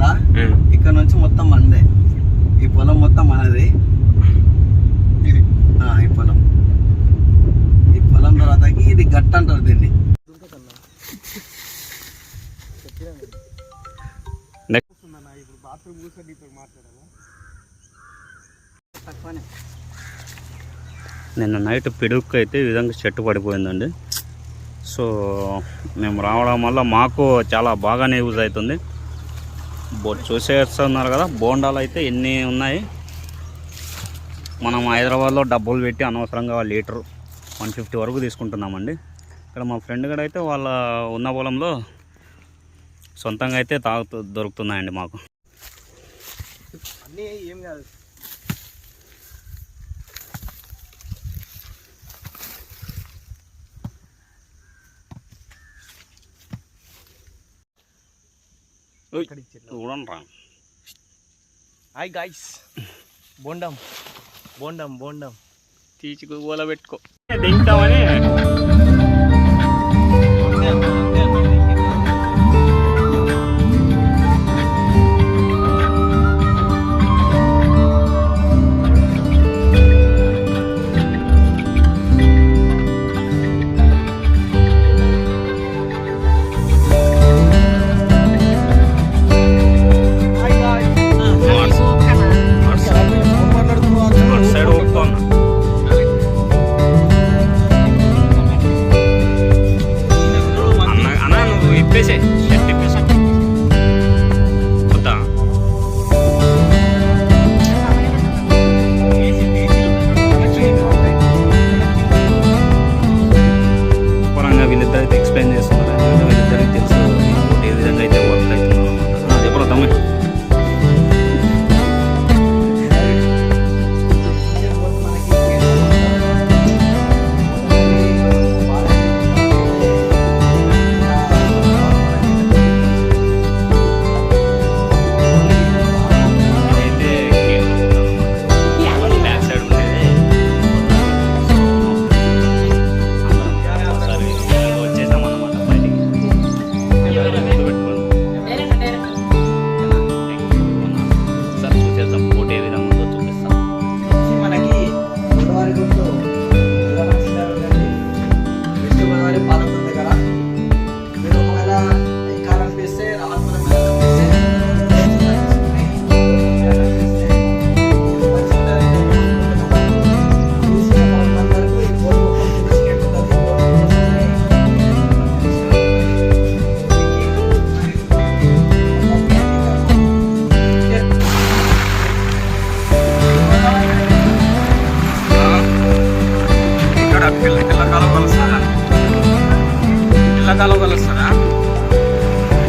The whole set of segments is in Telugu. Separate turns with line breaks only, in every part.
కదా, ఇక్కడ నుంచి మొత్తం మందే. ఈ పొలం మొత్తం మనది. ఈ పొలం తర్వాతకి ఇది గట్ట అంటారు దీన్ని.
నిన్న నైట్ పిడుక్కు అయితే ఈ విధంగా చెట్టు పడిపోయిందండి. సో మేము రావడం వల్ల మాకు చాలా బాగానే యూజ్ అవుతుంది. చూసేస్తున్నారు కదా, బోండాలు అయితే ఎన్ని ఉన్నాయి. మనం హైదరాబాద్లో డబ్బులు పెట్టి అనవసరంగా లీటరు 150 వరకు తీసుకుంటున్నామండి. ఇక్కడ మా ఫ్రెండ్ కూడా అయితే వాళ్ళ ఉన్న పొలంలో సొంతంగా అయితే దొరుకుతున్నాయండి మాకు.
అన్నీ ఏం కాదు.
చూడండి.
హాయ్ గాయ్స్, బోండం బోండం బోండం
తీసి గోల పెట్టుకో దింటామని.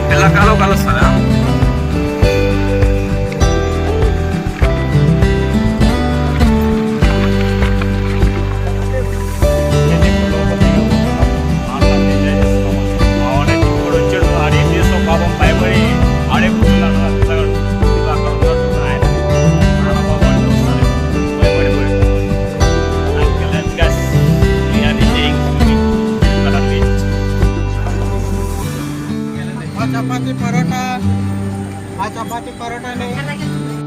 పిల్లకాలో కలుస్తారా?